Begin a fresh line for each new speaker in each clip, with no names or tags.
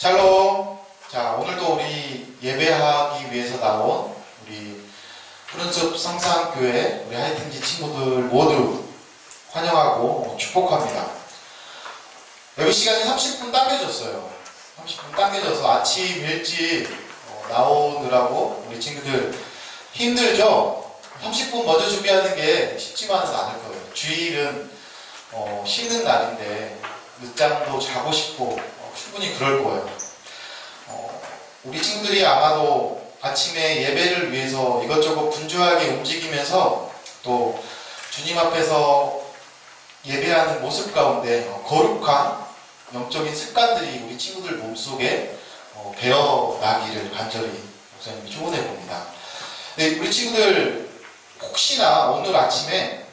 샬롬. 자, 오늘도 우리 예배하기 위해서 나온 우리 푸른숲 성산교회 우리 하이튼지 친구들 모두 환영하고 축복합니다. 예배 시간이 30분 당겨졌어요. 30분 당겨져서 아침 일찍 나오느라고 우리 친구들 힘들죠? 30분 먼저 준비하는 게 쉽지만은 않을 거예요. 주일은 쉬는 날인데 늦잠도 자고 싶고 충분히 그럴 거예요. 우리 친구들이 아마도 아침에 예배를 위해서 이것저것 분주하게 움직이면서 또 주님 앞에서 예배하는 모습 가운데 거룩한 영적인 습관들이 우리 친구들 몸속에 배어나기를 간절히 목사님이 축원해 봅니다. 네, 우리 친구들 혹시나 오늘 아침에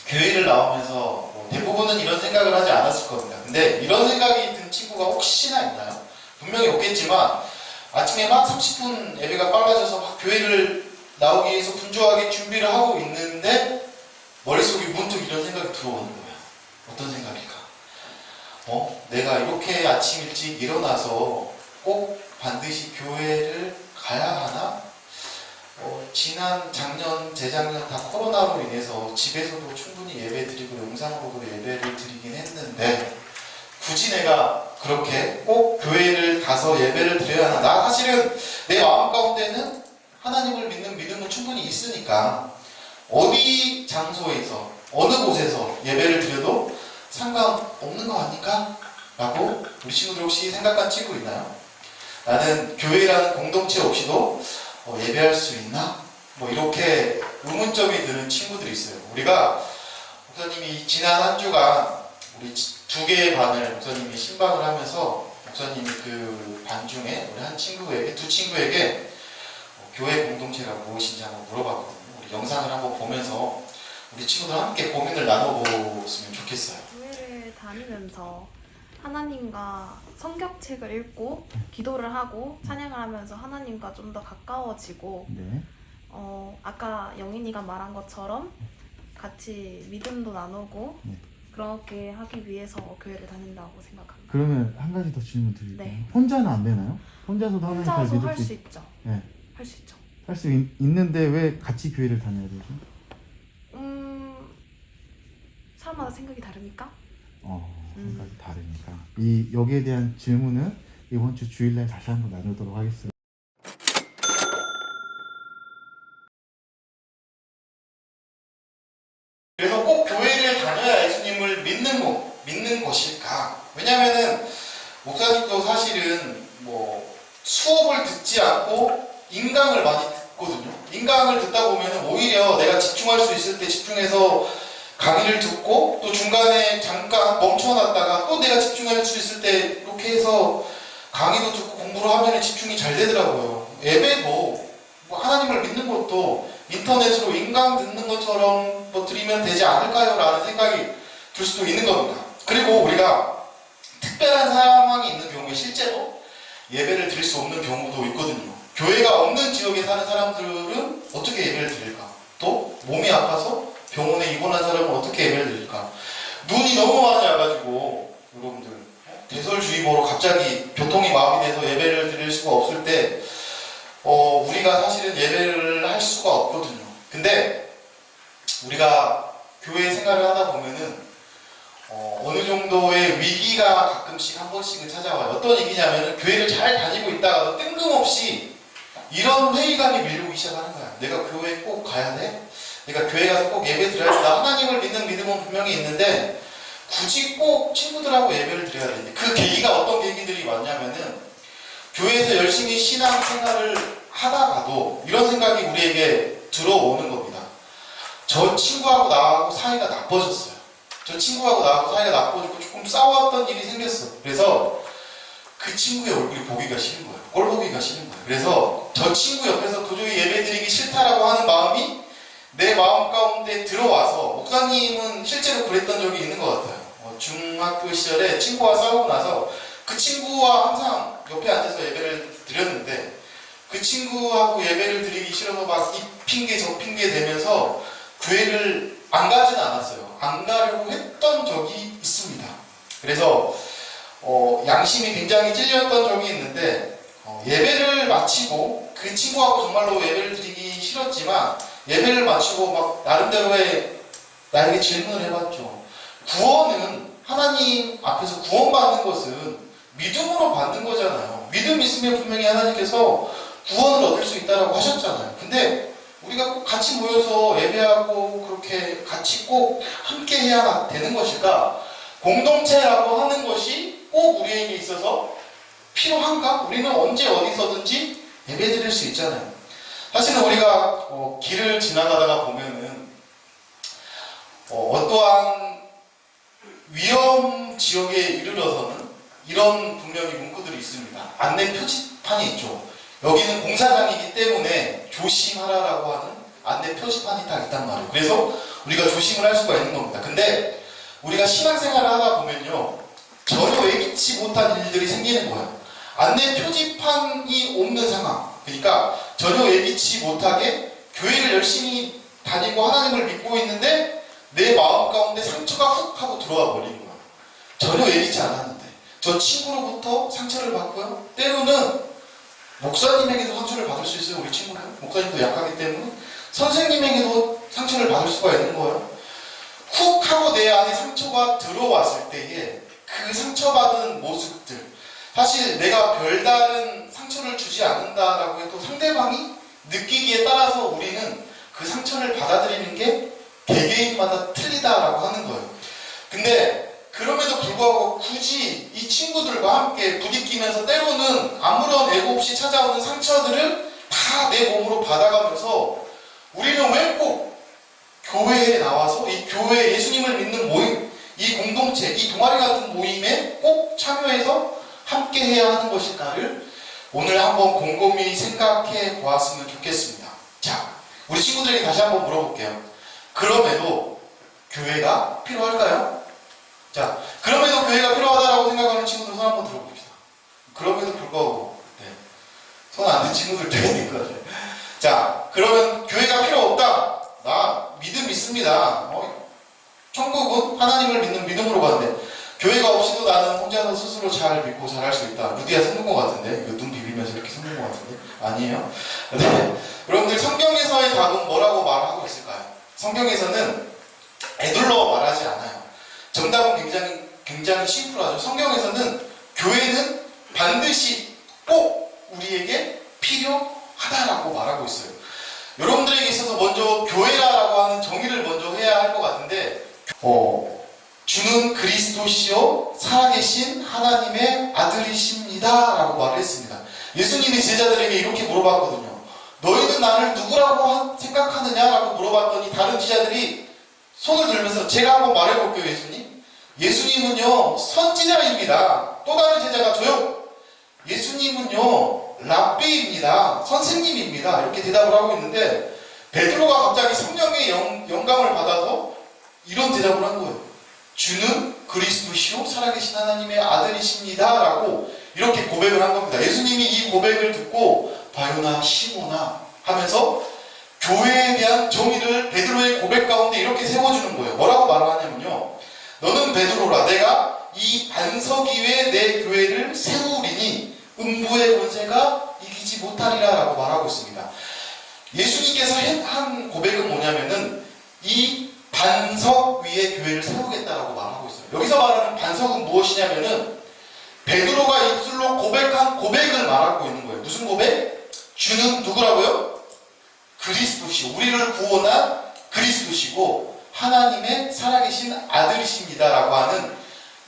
교회를 나오면서 대부분은 이런 생각을 하지 않았을 겁니다. 근데 이런 생각이 든 친구가 혹시나 있나요? 분명히 없겠지만 아침에 막 30분 예배가 빨라져서 막 교회를 나오기 위해서 분주하게 준비를 하고 있는데 머릿속에 문득 이런 생각이 들어오는 거예요. 어떤 생각일까? 내가 이렇게 아침 일찍 일어나서 꼭 반드시 교회를 가야 하나? 지난 작년, 재작년 다 코로나로 인해서 집에서도 충분히 예배 드리고 영상으로도 예배를 드리긴 했는데 굳이 내가 그렇게 꼭 교회를 가서 예배를 드려야 하나? 나 사실은 내 마음 가운데는 하나님을 믿는 믿음은 충분히 있으니까 어디 장소에서 어느 곳에서 예배를 드려도 상관없는 거 아닐까? 라고 우리 친구들 혹시 생각한 친구 있나요? 나는 교회라는 공동체 없이도 예배할 수 있나? 이렇게 의문점이 드는 친구들이 있어요. 우리가 목사님이 지난 한 주간 우리 두 개의 반을 목사님이 신방을 하면서 목사님이 그 반 중에 우리 한 친구에게, 두 친구에게 교회 공동체가 무엇인지 한번 물어봤거든요. 우리 영상을 한번 보면서 우리 친구들 함께 고민을 나눠보았으면 좋겠어요.
교회를 다니면서 하나님과 성경책을 읽고 기도를 하고 찬양을 하면서 하나님과 좀 더 가까워지고
네.
아까 영인이가 말한 것처럼 같이 믿음도 나누고
네.
그렇게 하기 위해서 교회를 다닌다고 생각합니다.
그러면 한 가지 더 질문 드릴게요.
네.
혼자는 안 되나요? 혼자서도 하나님 잘
혼자서
믿을
할 수 있죠.
네.
할 수 있죠.
할 수 있는데 왜 같이 교회를 다녀야 되죠?
사람마다 생각이 다르니까.
생각이 다르니까. 여기에 대한 질문은 이번 주 주일날 다시 한번 나누도록 하겠습니다.
그래서 꼭 교회를 다녀야 예수님을 믿는 것일까? 왜냐면은 목사님도 사실은 수업을 듣지 않고 인강을 많이 듣거든요. 인강을 듣다 보면은 오히려 내가 집중할 수 있을 때 집중해서 강의를 듣고 또 중간에 잠깐 멈춰놨다가 또 내가 집중할 수 있을 때 이렇게 해서 강의도 듣고 공부를 하면 집중이 잘 되더라고요. 예배도 하나님을 믿는 것도 인터넷으로 인강 듣는 것처럼 드리면 되지 않을까요? 라는 생각이 들 수도 있는 겁니다. 그리고 우리가 특별한 상황이 있는 경우에 실제로 예배를 드릴 수 없는 경우도 있거든요. 교회가 없는 지역에 사는 사람들은 어떻게 예배를 드릴까? 또 몸이 아파서 병원에 입원한 사람은 어떻게 예배를 드릴까? 눈이 너무 많이 와가지고 여러분들 대설주의보로 갑자기 교통이 마음이 돼서 예배를 드릴 수가 없을 때 우리가 사실은 예배를 할 수가 없거든요. 근데 우리가 교회 생활을 하다 보면은 어느 정도의 위기가 가끔씩 한 번씩은 찾아와요. 어떤 위기냐면은 교회를 잘 다니고 있다가도 뜬금없이 이런 회의감이 밀려오기 시작하는 거야. 내가 교회 꼭 가야 돼? 내가 교회 가서 꼭 예배 드려야 돼? 나 하나님을 믿는 믿음은 분명히 있는데 굳이 꼭 친구들하고 예배를 드려야 되는데 그 계기가 어떤 계기들이 왔냐면은 교회에서 열심히 신앙생활을 하다가도 이런 생각이 우리에게 들어오는 겁니다. 저 친구하고 나하고 사이가 나빠졌어요. 저 친구하고 나하고 사이가 나빠지고 조금 싸웠던 일이 생겼어. 그래서 그 친구의 얼굴이 보기가 싫은 거예요. 꼴 보기가 싫은 거예요. 그래서 저 친구 옆에서 도저히 예배드리기 싫다라고 하는 마음이 내 마음 가운데 들어와서 목사님은 실제로 그랬던 적이 있는 것 같아요. 중학교 시절에 친구와 싸우고 나서 그 친구와 항상 옆에 앉아서 예배를 드렸는데 그 친구하고 예배를 드리기 싫어서 막 이 핑계 저 핑계 대면서 교회를 안 가진 않았어요. 안 가려고 했던 적이 있습니다. 그래서 양심이 굉장히 찔렸던 적이 있는데 예배를 마치고 그 친구하고 정말로 예배를 드리기 싫었지만 예배를 마치고 막 나름대로의 나에게 질문을 해봤죠. 구원은 하나님 앞에서 구원받는 것은 믿음으로 받는 거잖아요. 믿음 있으면 분명히 하나님께서 구원을 얻을 수 있다고 하셨잖아요. 근데 우리가 꼭 같이 모여서 예배하고 그렇게 같이 꼭 함께 해야 되는 것일까? 공동체라고 하는 것이 꼭 우리에게 있어서 필요한가? 우리는 언제 어디서든지 예배드릴 수 있잖아요. 사실은 우리가 길을 지나가다가 보면은 어떠한 위험 지역에 이르러서는 이런 분명히 문구들이 있습니다. 안내 표지판이 있죠. 여기는 공사장이기 때문에 조심하라라고 하는 안내 표지판이 딱 있단 말이에요. 그래서 우리가 조심을 할 수가 있는 겁니다. 근데 우리가 신앙생활을 하다 보면요, 전혀 예기치 못한 일들이 생기는 거예요. 안내 표지판이 없는 상황, 그러니까 전혀 예기치 못하게 교회를 열심히 다니고 하나님을 믿고 있는데 내 마음 가운데 상처가 훅 하고 들어와 버리는 거예요. 전혀 예기치 않았는데 저 친구로부터 상처를 받고요, 때로는 목사님에게도 상처를 받을 수 있어요. 우리 친구는 목사님도 약하기 때문에 선생님에게도 상처를 받을 수가 있는 거예요. 훅 하고 내 안에 상처가 들어왔을 때에 그 상처받은 모습들, 사실 내가 별다른 상처를 주지 않는다라고 해도 상대방이 느끼기에 따라서 우리는 그 상처를 받아들이는 게 개개인마다 틀리다라고 하는 거예요. 근데 그럼에도 불구하고 굳이 이 친구들과 함께 부딪히면서 때로는 아무런 애고 없이 찾아오는 상처들을 다 내 몸으로 받아가면서 우리는 왜 꼭 교회에 나와서 이 교회 예수님을 믿는 모임, 이 공동체, 이 동아리 같은 모임에 꼭 참여해서 함께 해야 하는 것일까를 오늘 한번 곰곰이 생각해 보았으면 좋겠습니다. 자, 우리 친구들에게 다시 한번 물어볼게요. 그럼에도 교회가 필요할까요? 자, 그럼에도 교회가 필요하다고 생각하는 친구들 손 한번 들어봅시다. 그럼에도 불구하고 손 안 든 친구들 되는 거죠. 자, 그러면 교회가 필요 없다. 나 믿음 있습니다. 천국은 하나님을 믿는 믿음으로 가는데 교회가 없이도 나는 혼자서 스스로 잘 믿고 잘할 수 있다. 루디아 속는 것 같은데? 이거 눈 비비면서 이렇게 속는 것 같은데? 아니에요? 네. 여러분들 성경에서의 답은 뭐라고 말하고 있을까요? 성경에서는 애둘러 말하지 않아요. 정답은 굉장히 심플하죠. 성경에서는 교회는 반드시 꼭 우리에게 필요하다라고 말하고 있어요. 여러분들에게 있어서 먼저 교회라고 하는 정의를 먼저 해야 할 것 같은데, 주는 그리스도시요 살아계신 하나님의 아들이십니다 라고 말을 했습니다. 예수님이 제자들에게 이렇게 물어봤거든요. 너희는 나를 누구라고 생각하느냐? 라고 물어봤더니 다른 제자들이 손을 들면서 제가 한번 말해볼게요. 예수님은요 선지자입니다. 또 다른 제자가 저요, 예수님은요 랍비입니다. 선생님입니다. 이렇게 대답을 하고 있는데 베드로가 갑자기 성령의 영감을 받아서 이런 대답을 한 거예요. 주는 그리스도시요 살아계신 하나님의 아들이십니다 라고 이렇게 고백을 한 겁니다. 예수님이 이 고백을 듣고 바요나 시모나 하면서 교회에 대한 정의를 베드로의 고백 가운데 이렇게 세워주는 거예요. 뭐라고 말을 하냐면요, 너는 베드로라. 내가 이 반석 위에 내 교회를 세우리니 음부의 권세가 이기지 못하리라 라고 말하고 있습니다. 예수님께서 한 고백은 뭐냐면은 이 반석 위에 교회를 세우겠다라고 말하고 있어요. 여기서 말하는 반석은 무엇이냐면은 베드로가 입술로 고백한 고백을 말하고 있는 거예요. 무슨 고백? 주는 누구라고요? 그리스도시고 우리를 구원한 그리스도시고 하나님의 살아계신 아들이십니다 라고 하는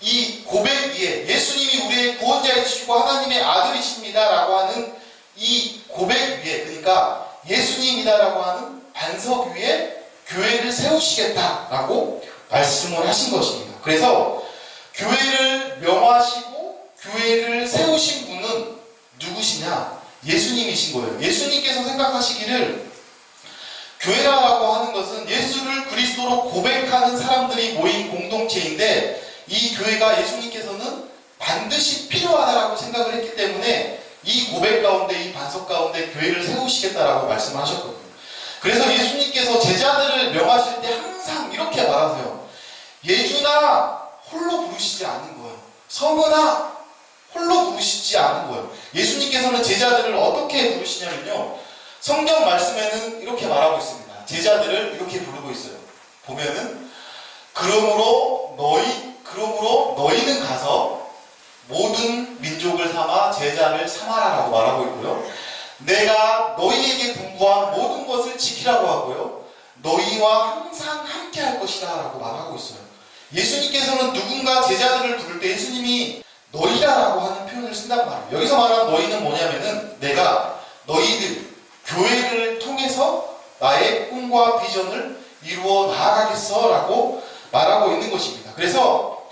이 고백 위에 예수님이 우리의 구원자이시고 하나님의 아들이십니다 라고 하는 이 고백 위에, 그러니까 예수님이다 라고 하는 반석 위에 교회를 세우시겠다라고 말씀을 하신 것입니다. 그래서 교회를 명하시고 교회를 세우신 분은 누구시냐? 예수님이신 거예요. 예수님께서 생각하시기를 교회라고 하는 것은 예수를 그리스도로 고백하는 사람들이 모인 공동체인데 이 교회가 예수님께서는 반드시 필요하다라고 생각을 했기 때문에 이 고백 가운데, 이 반석 가운데 교회를 세우시겠다라고 말씀하셨거든요. 그래서 예수님께서 제자들을 명하실 때 항상 이렇게 말하세요. 예주나 홀로 부르시지 않는 거예요. 성은아 홀로 부르시지 않은 거예요. 예수님께서는 제자들을 어떻게 부르시냐면요. 성경 말씀에는 이렇게 말하고 있습니다. 제자들을 이렇게 부르고 있어요. 보면은 그러므로 너희는 가서 모든 민족을 삼아 제자를 삼아라라고 말하고 있고요. 내가 너희에게 분부한 모든 것을 지키라고 하고요. 너희와 항상 함께 할 것이다 라고 말하고 있어요. 예수님께서는 누군가 제자들을 부를 때 예수님이 너희라라고 하는 표현을 쓴단 말이에요. 여기서 말하는 너희는 뭐냐면은 내가 너희들 교회를 통해서 나의 꿈과 비전을 이루어 나아가겠어 라고 말하고 있는 것입니다. 그래서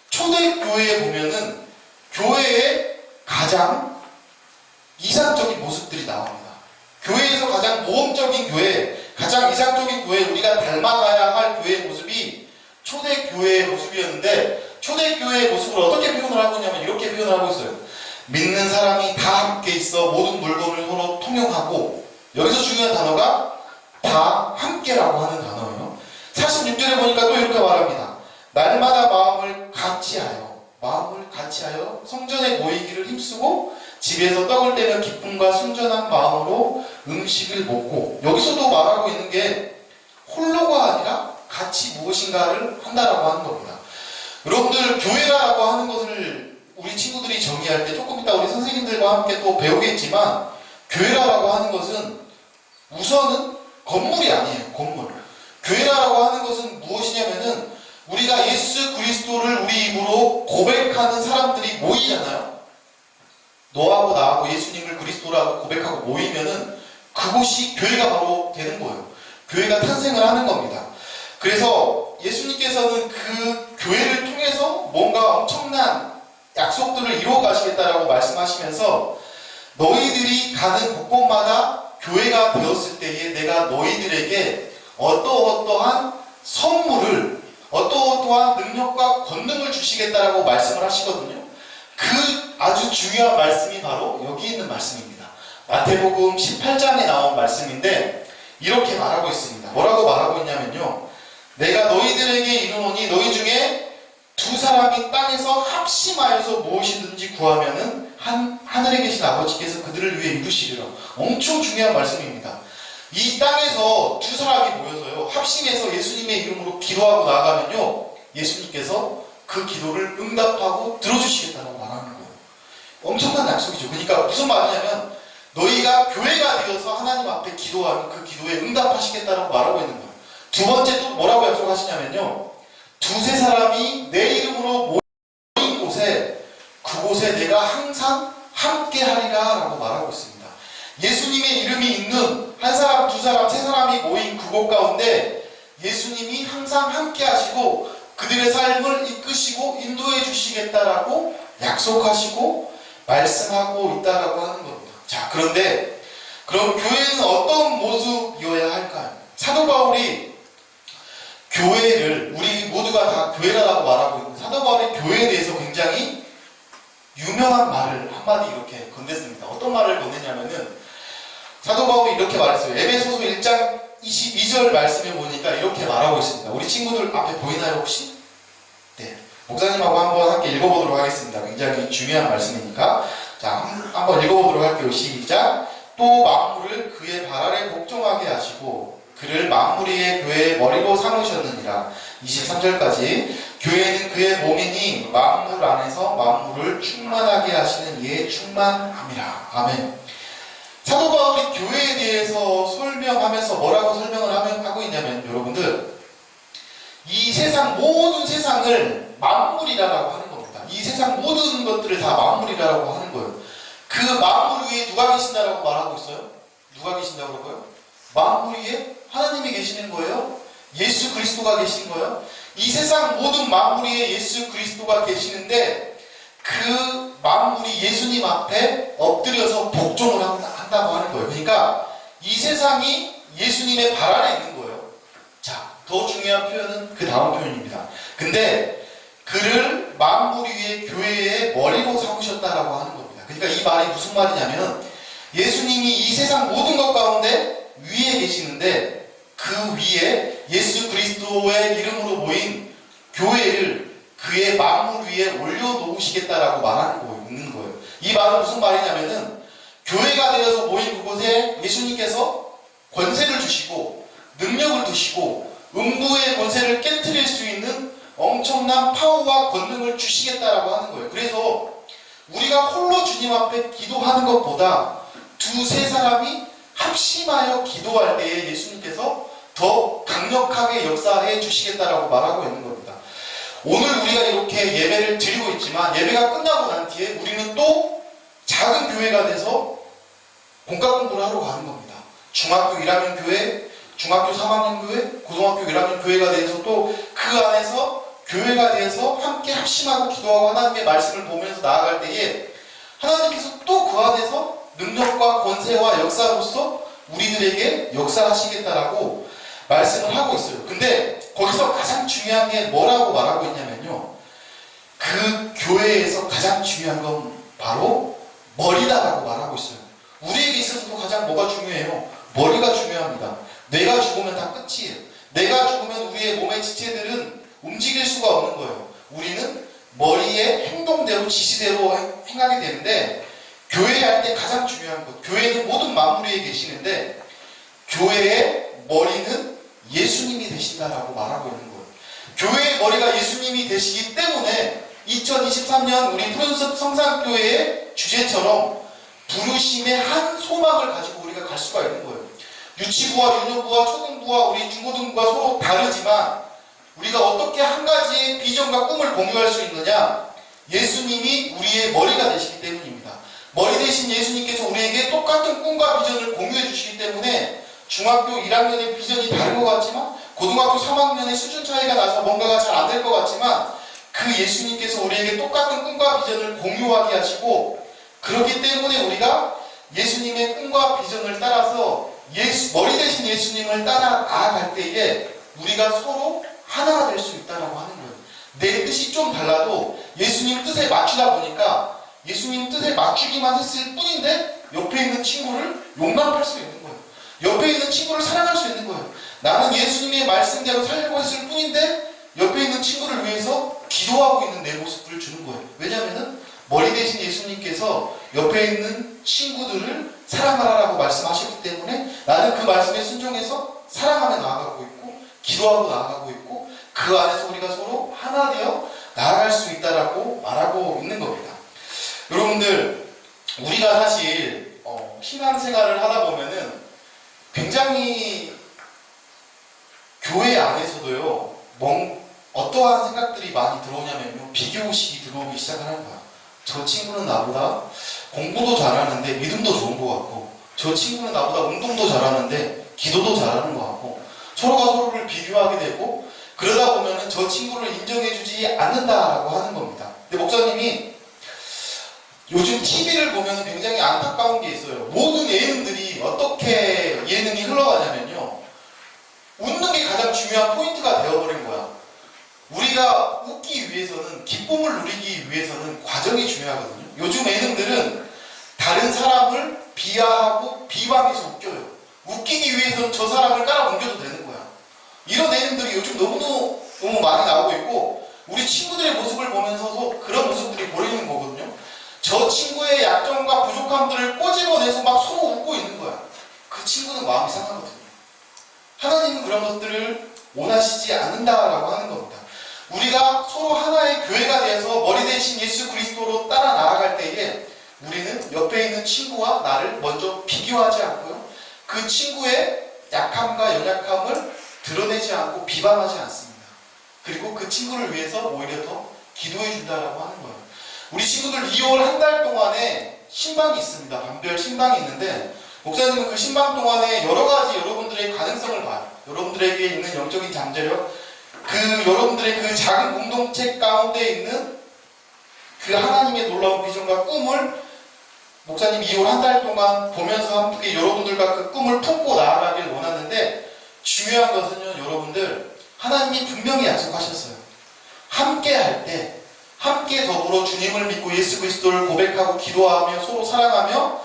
초대교회에 보면은 교회의 가장 이상적인 모습들이 나옵니다. 교회에서 가장 모험적인 교회, 가장 이상적인 교회, 우리가 닮아가야 할 교회의 모습이 초대교회의 모습이었는데 초대교회의 모습을 어떻게 표현을 하고 있냐면 이렇게 표현을 하고 있어요. 믿는 사람이 다 함께 있어 모든 물건을 서로 통용하고, 여기서 중요한 단어가 다 함께라고 하는 단어예요. 46절에 보니까 또 이렇게 말합니다. 날마다 마음을 같이하여 성전에 모이기를 힘쓰고 집에서 떡을 떼며 기쁨과 순전한 마음으로 음식을 먹고, 여기서도 말하고 있는 게 홀로가 아니라 같이 무엇인가를 한다라고 하는 겁니다. 여러분들 교회라고 하는 것을 우리 친구들이 정의할 때 조금 이따 우리 선생님들과 함께 또 배우겠지만, 교회라고 하는 것은 우선은 건물이 아니에요. 건물. 교회라고 하는 것은 무엇이냐면은 우리가 예수 그리스도를 우리 입으로 고백하는 사람들이 모이잖아요. 너하고 나하고 예수님을 그리스도라고 고백하고 모이면은 그곳이 교회가 바로 되는 거예요. 교회가 탄생을 하는 겁니다. 그래서 예수님께서는 그 교회를 통해서 뭔가 엄청난 약속들을 이루어 가시겠다라고 말씀하시면서 너희들이 가는 곳곳마다 교회가 되었을 때에 내가 너희들에게 어떠한 선물을, 어떠한 능력과 권능을 주시겠다라고 말씀을 하시거든요. 그 아주 중요한 말씀이 바로 여기 있는 말씀입니다. 마태복음 18장에 나온 말씀인데 이렇게 말하고 있습니다. 뭐라고 말하고 있냐면요. 내가 너희들에게 이르노니 너희 중에 두 사람이 땅에서 합심하여서 무엇이든지 구하면은 하늘에 계신 아버지께서 그들을 위해 이루시리라. 엄청 중요한 말씀입니다. 이 땅에서 두 사람이 모여서요 합심해서 예수님의 이름으로 기도하고 나아가면요 예수님께서 그 기도를 응답하고 들어주시겠다고 말하는 거예요. 엄청난 약속이죠. 그러니까 무슨 말이냐면 너희가 교회가 되어서 하나님 앞에 기도하면 그 기도에 응답하시겠다고 말하고 있는 거예요. 두 번째 또 뭐라고 약속하시냐면요, 두세 사람이 내 이름으로 모인 곳에 그곳에 내가 항상 함께 하리라 라고 말하고 있습니다. 예수님의 이름이 있는 한 사람, 두 사람, 세 사람이 모인 그곳 가운데 예수님이 항상 함께 하시고 그들의 삶을 이끄시고 인도해 주시겠다라고 약속하시고 말씀하고 있다라고 하는 겁니다. 자, 그런데 그럼 교회는 어떤 모습이어야 할까요? 사도 바울이 교회를, 우리 모두가 다 교회라고 말하고 있는 사도 바울이 교회에 대해서 굉장히 유명한 말을 한마디 이렇게 건넸습니다. 어떤 말을 건넸냐면은 사도 바울이 이렇게 말했어요. 에베소서 1장 22절 말씀에 보니까 이렇게 말하고 있습니다. 우리 친구들 앞에 보이나요 혹시? 네, 목사님하고 한번 함께 읽어보도록 하겠습니다. 굉장히 중요한 말씀이니까. 자, 한번 읽어보도록 할게요. 시작. 또 만물을 그의 발 아래 복종하게 하시고 그를 만물 위의 교회의 머리로 삼으셨느니라. 23절까지. 교회는 그의 몸이니 만물 안에서 만물을 충만하게 하시는 이의 충만함이라. 아멘. 사도 바울이 교회에 대해서 설명하면서 뭐라고 설명을 하고 있냐면, 여러분들, 이 세상 모든 세상을 만물이라고 하는 겁니다. 이 세상 모든 것들을 다 만물이라고 하는 거예요. 그 만물 위에 누가 계신다라고 말하고 있어요? 누가 계신다고 그러고요? 만물 위에 하나님이 계시는 거예요. 예수 그리스도가 계신 거예요. 이 세상 모든 만물 위에 예수 그리스도가 계시는데 그 만물이 예수님 앞에 엎드려서 복종을 한다고 하는 거예요. 그러니까 이 세상이 예수님의 발 아래 있는 거예요. 자, 더 중요한 표현은 그 다음 표현입니다. 근데 그를 만물 위의 교회의 머리로 삼으셨다라고 하는 겁니다. 그러니까 이 말이 무슨 말이냐면 예수님이 이 세상 모든 것 가운데 위에 계시는데 그 위에 예수 그리스도의 이름으로 모인 교회를 그의 만물 위에 올려놓으시겠다라고 말하는 거예요. 있는 거예요. 이 말은 무슨 말이냐면은 교회가 되어서 모인 그곳에 예수님께서 권세를 주시고 능력을 두시고 음부의 권세를 깨트릴 수 있는 엄청난 파워와 권능을 주시겠다라고 하는 거예요. 그래서 우리가 홀로 주님 앞에 기도하는 것보다 두세 사람이 합심하여 기도할 때에 예수님께서 더 강력하게 역사해 주시겠다라고 말하고 있는 겁니다. 오늘 우리가 이렇게 예배를 드리고 있지만 예배가 끝나고 난 뒤에 우리는 또 작은 교회가 돼서 본과 공부를 하러 가는 겁니다. 중학교 1학년 교회, 중학교 3학년 교회, 고등학교 1학년 교회가 돼서 또 그 안에서 교회가 돼서 함께 합심하고 기도하고 하나님의 말씀을 보면서 나아갈 때에 하나님께서 또 그 안에서 능력과 권세와 역사로서 우리들에게 역사하시겠다라고 말씀을 하고 있어요. 근데 거기서 가장 중요한 게 뭐라고 말하고 있냐면요. 그 교회에서 가장 중요한 건 바로 머리다라고 말하고 있어요. 우리에게 있어서도 가장 뭐가 중요해요? 머리가 중요합니다. 뇌가 죽으면 다 끝이에요. 뇌가 죽으면 우리의 몸의 지체들은 움직일 수가 없는 거예요. 우리는 머리의 행동대로 지시대로 행하게 되는데 교회 할 때 가장 중요한 것, 교회는 모든 만물 위에 계시는데 교회의 머리는 예수님이 되신다라고 말하고 있는 거예요. 교회의 머리가 예수님이 되시기 때문에 2023년 우리 푸른숲 성산교회의 주제처럼 부르심의 한 소망을 가지고 우리가 갈 수가 있는 거예요. 유치부와 유년부와 초등부와 우리 중고등부가 서로 다르지만 우리가 어떻게 한 가지의 비전과 꿈을 공유할 수 있느냐? 예수님이 우리의 머리가 되시기 때문입니다. 머리 대신 예수님께서 우리에게 똑같은 꿈과 비전을 공유해 주시기 때문에 중학교 1학년의 비전이 다른 것 같지만 고등학교 3학년의 수준 차이가 나서 뭔가가 잘 안 될 것 같지만 그 예수님께서 우리에게 똑같은 꿈과 비전을 공유하게 하시고 그렇기 때문에 우리가 예수님의 꿈과 비전을 따라서 머리 대신 예수님을 따라 나아갈 때에 우리가 서로 하나가 될 수 있다고 하는 거예요. 내 뜻이 좀 달라도 예수님 뜻에 맞추다 보니까 예수님 뜻에 맞추기만 했을 뿐인데 옆에 있는 친구를 용납할 수 있는 거예요. 옆에 있는 친구를 사랑할 수 있는 거예요. 나는 예수님의 말씀대로 살려고 했을 뿐인데 옆에 있는 친구를 위해서 기도하고 있는 내 모습을 주는 거예요. 왜냐하면 머리 대신 예수님께서 옆에 있는 친구들을 사랑하라고 말씀하셨기 때문에 나는 그 말씀에 순종해서 사랑하며 나아가고 있고 기도하고 나아가고 있고 그 안에서 우리가 서로 하나 되어 나아갈 수 있다라고 말하고 있는 겁니다. 여러분들 우리가 사실 신앙생활을 하다 보면은 굉장히 교회 안에서도요 어떠한 생각들이 많이 들어오냐면요 비교의식이 들어오기 시작하는 거야. 저 친구는 나보다 공부도 잘하는데 믿음도 좋은 것 같고 저 친구는 나보다 운동도 잘하는데 기도도 잘하는 것 같고 서로가 서로를 비교하게 되고 그러다 보면은 저 친구를 인정해주지 않는다라고 하는 겁니다. 근데 목사님이 요즘 TV를 보면 굉장히 안타까운 게 있어요. 모든 예능들이 어떻게 예능이 흘러가냐면요 웃는 게 가장 중요한 포인트가 되어버린 거야. 우리가 웃기 위해서는 기쁨을 누리기 위해서는 과정이 중요하거든요. 요즘 예능들은 다른 사람을 비하하고 비방해서 웃겨요. 웃기기 위해서는 저 사람을 깔아뭉겨도 되는 거야. 이런 예능들이 요즘 너무 많이 나오고 있고 우리 친구들의 모습을 보면서도 그런 모습들이 보이는 거거든요. 저 친구의 약점과 부족함들을 꼬집어내서 막 서로 웃고 있는 거야. 그 친구는 마음이 상하거든요. 하나님은 그런 것들을 원하시지 않는다라고 하는 겁니다. 우리가 서로 하나의 교회가 되어서 머리 대신 예수 그리스도로 따라 나아갈 때에 우리는 옆에 있는 친구와 나를 먼저 비교하지 않고요. 그 친구의 약함과 연약함을 드러내지 않고 비방하지 않습니다. 그리고 그 친구를 위해서 오히려 더 기도해 준다라고 하는 거예요. 우리 친구들 2월 한 달 동안에 신방이 있습니다. 반별 신방이 있는데 목사님은 그 신방 동안에 여러 가지 여러분들의 가능성을 봐요. 여러분들에게 있는 영적인 잠재력, 여러분들의 그 작은 공동체 가운데 있는 그 하나님의 놀라운 비전과 꿈을 목사님 2월 한 달 동안 보면서 함께 여러분들과 그 꿈을 품고 나아가길 원하는데 중요한 것은요, 여러분들 하나님이 분명히 약속하셨어요. 함께 할 때, 함께 더불어 주님을 믿고 예수 그리스도를 고백하고 기도하며 서로 사랑하며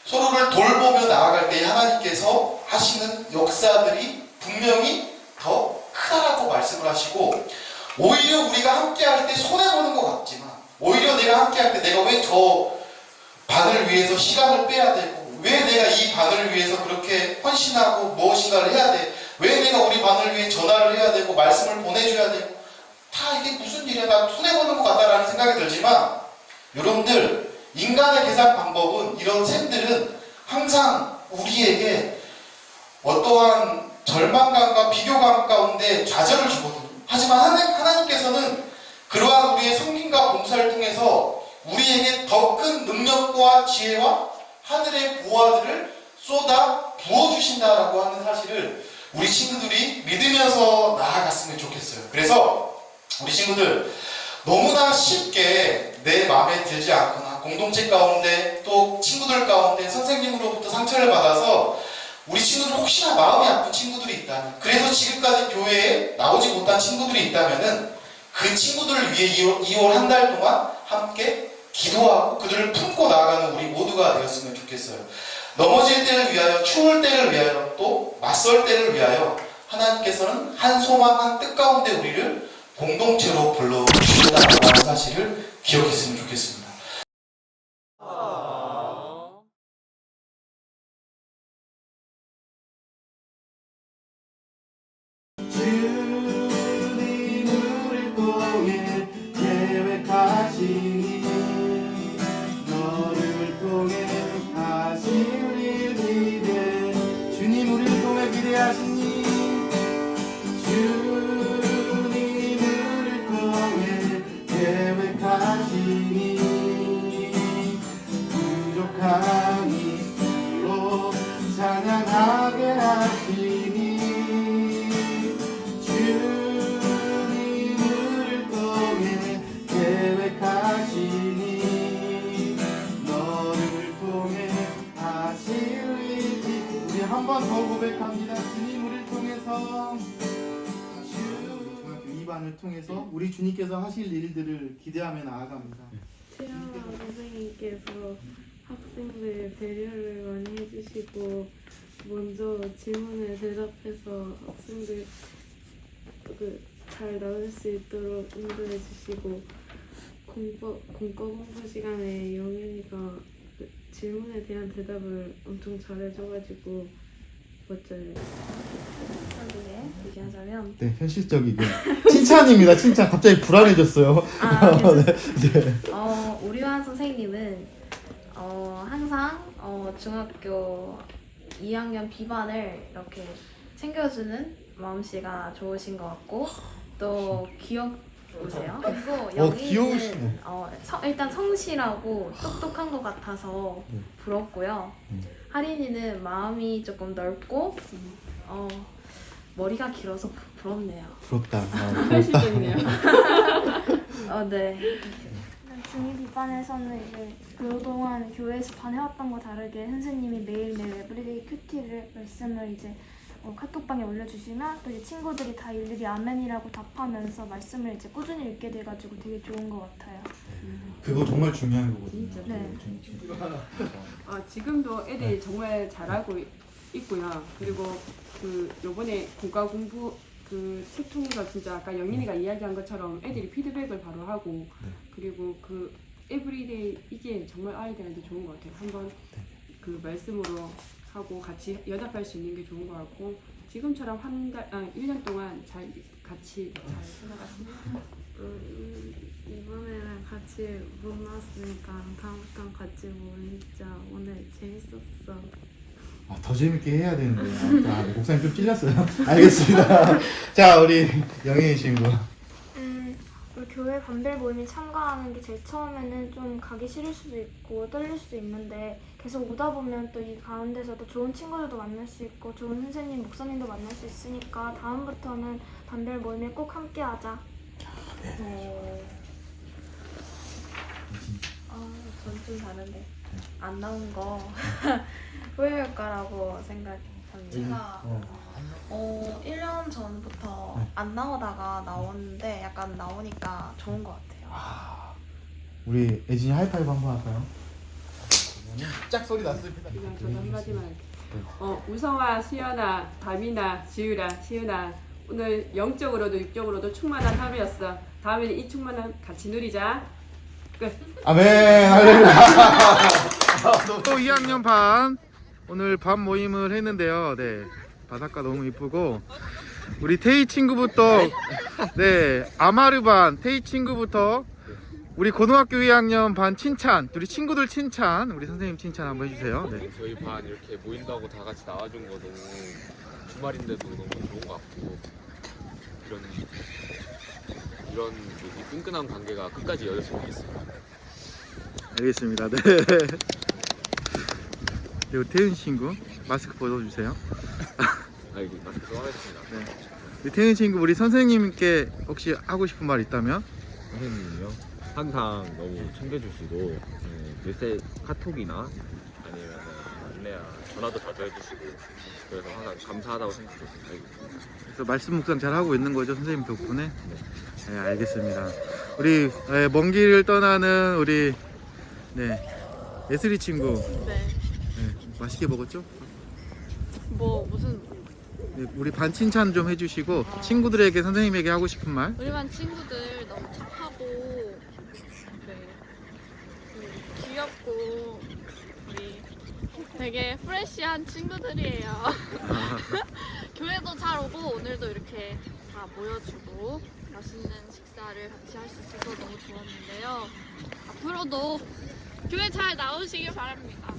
서로를 돌보며 나아갈 때 하나님께서 하시는 역사들이 분명히 더 크다라고 말씀을 하시고 오히려 우리가 함께 할 때 손해보는 것 같지만 오히려 내가 함께 할 때 내가 왜 저 반을 위해서 시간을 빼야 되고 왜 내가 이 반을 위해서 그렇게 헌신하고 무엇인가를 해야 돼? 왜 내가 우리 반을 위해 전화를 해야 되고 말씀을 보내줘야 되고 다 이게 무슨 일이야? 나 손해보는 것 같다라는 생각이 들지만 여러분들 인간의 계산 방법은 이런 셈들은 항상 우리에게 어떠한 절망감과 비교감 가운데 좌절을 주거든요. 하지만 하나님께서는 그러한 우리의 섬김과 봉사를 통해서 우리에게 더 큰 능력과 지혜와 하늘의 보화들을 쏟아 부어주신다라고 하는 사실을 우리 친구들이 믿으면서 나아갔으면 좋겠어요. 그래서 우리 친구들 너무나 쉽게 내 마음에 들지 않거나 공동체 가운데 또 친구들 가운데 선생님으로부터 상처를 받아서 우리 친구들 혹시나 마음이 아픈 친구들이 있다면 그래서 지금까지 교회에 나오지 못한 친구들이 있다면은 그 친구들을 위해 2월 한 달 동안 함께 기도하고 그들을 품고 나아가는 우리 모두가 되었으면 좋겠어요. 넘어질 때를 위하여, 추울 때를 위하여, 또 맞설 때를 위하여 하나님께서는 한 소망, 한 뜻 가운데 우리를 공동체로 불러주신다는 사실을 기억했으면 좋겠습니다.
주님 우리를 통해 계획하시니 너를 통해 하실 일 기대 주님 우리를 통해 기대하시니 주님 우리를 통해 계획하시니 부족함일수록 찬양하게 하시니 한 번 더 고백합니다. 주님 우리를 통해서 중학교 2반을 통해서 우리 주님께서 하실 일들을 기대하며 나아갑니다.
최영아 선생님께서 학생들 배려를 많이 해주시고 먼저 질문에 대답해서 학생들 잘 나올 수 있도록 인도해 주시고 공과 공부 시간에 영현이가 질문에 대한 대답을 엄청 잘해줘가지고 멋져요.
얘기하자면
네, 현실적이게 칭찬입니다. 칭찬. 갑자기 불안해졌어요. 네.
우리와 선생님은 항상 중학교 2학년 B반을 이렇게 챙겨주는 마음씨가 좋으신 것 같고 또 귀여우세요. 그리고
귀여우시네.
영희는 일단 성실하고 똑똑한 것 같아서 부럽고요. 하린이는 마음이 조금 넓고 머리가 길어서 부럽네요.
부럽다.
현실적이네요.
네.
중2 B반에서는 이제 그동안 교회에서 반해왔던 거 다르게 선생님이 매일매일 에브리데이 큐티를 말씀을 이제 카톡방에 올려주시면 또 이제 친구들이 다 일일이 아멘이라고 답하면서 말씀을 이제 꾸준히 읽게 돼가지고 되게 좋은 것 같아요.
그거 정말 중요한 거거든요.
진짜.
네.
지금도 애들이 정말 잘하고 있고요. 그리고 요번에 국가 공부 책 통해서 진짜 아까 영인이가 이야기한 것처럼 애들이 피드백을 바로 하고 그리고 에브리데이 이게 정말 아이들한테 좋은 것 같아요. 한번 말씀으로 하고 같이 연합할 수 있는 게 좋은 것 같고 지금처럼 1년 동안 같이 잘 살아갔습니다.
이번에는 같이 못 나왔으니까 다음부터는 같이 모이자. 오늘 재밌었어.
더 재밌게 해야 되는데 목사님 좀 찔렸어요. 알겠습니다. 자, 우리 영희 친구.
우리 교회 반별 모임에 참가하는 게 제일 처음에는 좀 가기 싫을 수도 있고 떨릴 수도 있는데 계속 오다 보면 또 이 가운데서도 좋은 친구들도 만날 수 있고 좋은 선생님, 목사님도 만날 수 있으니까 다음부터는 반별 모임에 꼭 함께 하자.
전 좀 다른데 안 나온 거 후회할 거라고 생각합니다. 제가 1년 전부터 안 나오다가 나오는데 약간 나오니까 좋은 것 같아요.
우리 애진이 하이파이브 한번 할까요? 짝 소리 났습니다.
그냥 저도 한마디만 할게요. 우성아, 수연아, 다민아, 지유라, 시은아 오늘 영적으로도 육적으로도 충만한 하루였어. 다음에는 이 충만함 같이 누리자. 끝.
아멘. 할렐루야. 또 2학년 반 오늘 밤 모임을 했는데요. 네. 바닷가 너무 이쁘고 우리 태희 친구부터 네, 아마르 반 태희 친구부터 우리 고등학교 2학년 반 칭찬, 우리 친구들 칭찬, 우리 선생님 칭찬 한번 해주세요. 네.
저희 반 이렇게 모인다고 다 같이 나와준 거 너무 주말인데도 너무 좋은 것 같고 이런 이 끈끈한 관계가 끝까지 이어졌으면 좋겠습니다.
알겠습니다. 네. 그리고 태윤 친구 마스크 벗어주세요.
아 여기 마스크 써하겠습니다.
네. 우리 태윤 친구 우리 선생님께 혹시 하고 싶은 말 있다면?
선생님이요? 항상 너무 챙겨주시고 메시지 카톡이나 아니면 안내야 전화도 자주 해주시고 그래서 항상 감사하다고 생각했습니다.
그래서 말씀 묵상 잘 하고 있는 거죠, 선생님 덕분에? 네, 알겠습니다. 우리 먼 길을 떠나는 우리 예슬이 친구
네.
맛있게 먹었죠?
뭐 무슨
네, 우리 반 칭찬 좀 해주시고 친구들에게 선생님에게 하고 싶은 말.
우리 반 친구들 너무 착하고 귀엽고 우리 되게 프레시한 친구들이에요. 교회도 잘 오고 오늘도 이렇게 다 모여주고 맛있는 식사를 같이 할 수 있어서 너무 좋았는데요. 앞으로도 교회 잘 나오시길 바랍니다.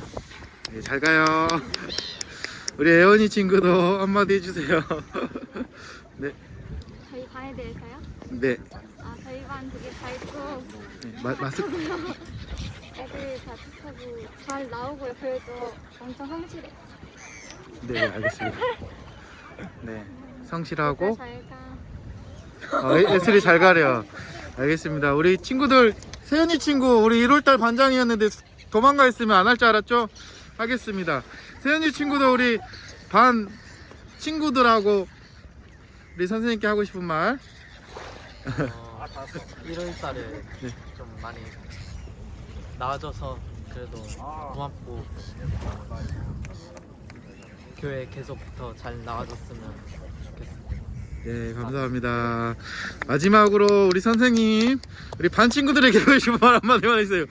네, 잘 가요. 우리 애원이 친구도 한마디 해주세요. 네,
저희 반에 대해서요?
네,
저희 반 되게 밝고
마스크.
애들 다 착하고 잘 나오고요. 그래도 엄청 성실해.
네, 알겠습니다. 네, 성실하고
잘 가.
애슬이 잘 가래요. 알겠습니다. 우리 친구들 세연이 친구 우리 1월달 반장이었는데 도망가 있으면 안 할 줄 알았죠? 하겠습니다. 세연이 친구도 우리 반 친구들하고 우리 선생님께 하고 싶은 말.
1월달에 좀 많이 나아져서 그래도 고맙고 교회 계속 더 잘 나아졌으면 좋겠습니다.
네, 감사합니다. 마지막으로 우리 선생님, 우리 반 친구들에게 하고 싶은 말 한마디만 해주세요.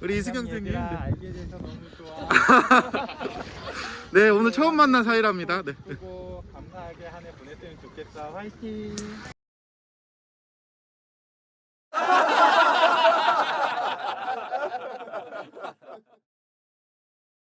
우리 이승경 선생님.
알게 돼서 너무 좋아.
네, 오늘 처음 만난 사이랍니다. 네.
그리고 감사하게 한 해 보냈으면 좋겠다. 화이팅!